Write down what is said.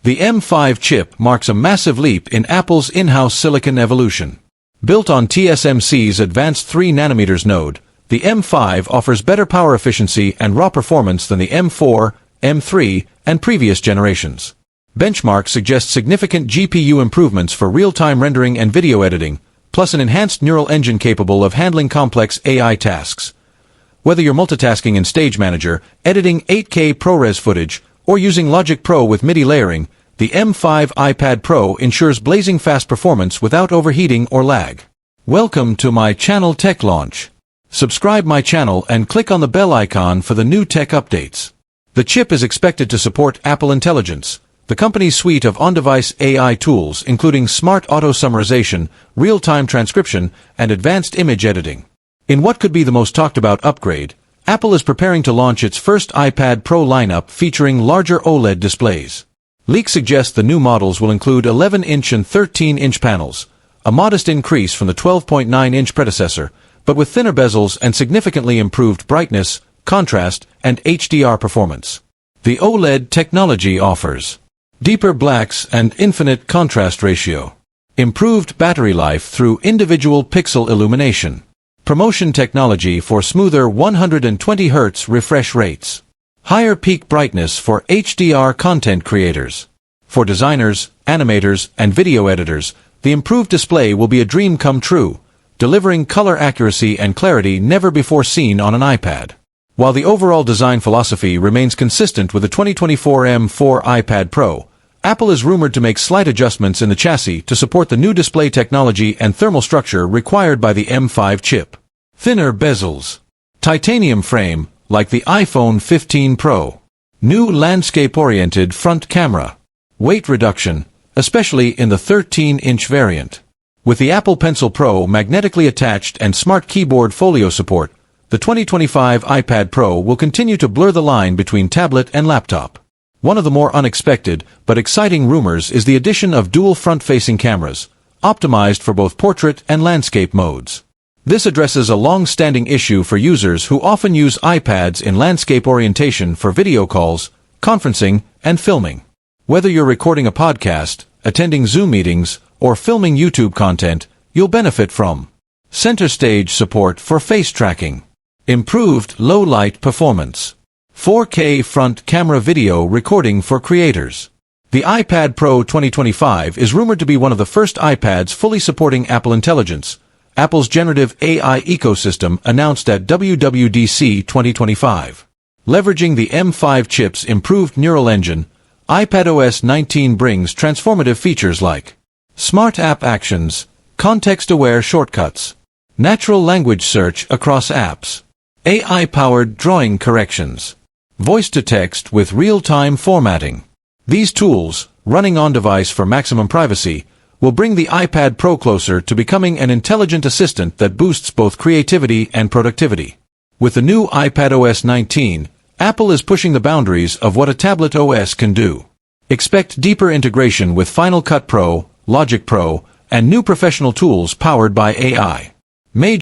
The M5 chip marks a massive leap in Apple's in-house silicon evolution. Built on TSMC's advanced 3nm node, the M5 offers better power efficiency and raw performance than the M4, M3, and previous generations. Benchmarks suggest significant GPU improvements for real-time rendering and video editing, plus an enhanced neural engine capable of handling complex AI tasks. Whether you're multitasking in Stage Manager, editing 8K ProRes footage, or using Logic Pro with MIDI layering, the M5 iPad Pro ensures blazing fast performance without overheating or lag. Welcome to my channel Tech Launch. Subscribe my channel and click on the bell icon for the new tech updates. The chip is expected to support Apple Intelligence, the company's suite of on-device AI tools including smart auto-summarization, real-time transcription, and advanced image editing. In what could be the most talked-about upgrade, Apple is preparing to launch its first iPad Pro lineup featuring larger OLED displays. Leaks suggest the new models will include 11-inch and 13-inch panels, a modest increase from the 12.9-inch predecessor, but with thinner bezels and significantly improved brightness, contrast, and HDR performance. The OLED technology offers deeper blacks and infinite contrast ratio, improved battery life through individual pixel illumination, promotion technology for smoother 120 Hz refresh rates, higher peak brightness for HDR content creators. For designers, animators, and video editors, the improved display will be a dream come true, delivering color accuracy and clarity never before seen on an iPad. While the overall design philosophy remains consistent with the 2024 M4 iPad Pro, Apple is rumored to make slight adjustments in the chassis to support the new display technology and thermal structure required by the M5 chip. Thinner bezels, titanium frame, like the iPhone 15 Pro, new landscape-oriented front camera, weight reduction, especially in the 13-inch variant. With the Apple Pencil Pro magnetically attached and smart keyboard folio support, the 2025 iPad Pro will continue to blur the line between tablet and laptop. One of the more unexpected but exciting rumors is the addition of dual front-facing cameras, optimized for both portrait and landscape modes. This addresses a long-standing issue for users who often use iPads in landscape orientation for video calls, conferencing, and filming. Whether you're recording a podcast, attending Zoom meetings, or filming YouTube content, you'll benefit from center stage support for face tracking, improved low-light performance, 4K front camera video recording for creators. The iPad Pro 2025 is rumored to be one of the first iPads fully supporting Apple Intelligence, Apple's generative AI ecosystem announced at WWDC 2025. Leveraging the M5 chip's improved neural engine, iPadOS 19 brings transformative features like smart app actions, context-aware shortcuts, natural language search across apps, AI-powered drawing corrections, voice-to-text with real-time formatting. These tools, running on-device for maximum privacy, will bring the iPad Pro closer to becoming an intelligent assistant that boosts both creativity and productivity. With the new iPadOS 19, Apple is pushing the boundaries of what a tablet OS can do. Expect deeper integration with Final Cut Pro, Logic Pro, and new professional tools powered by AI. Major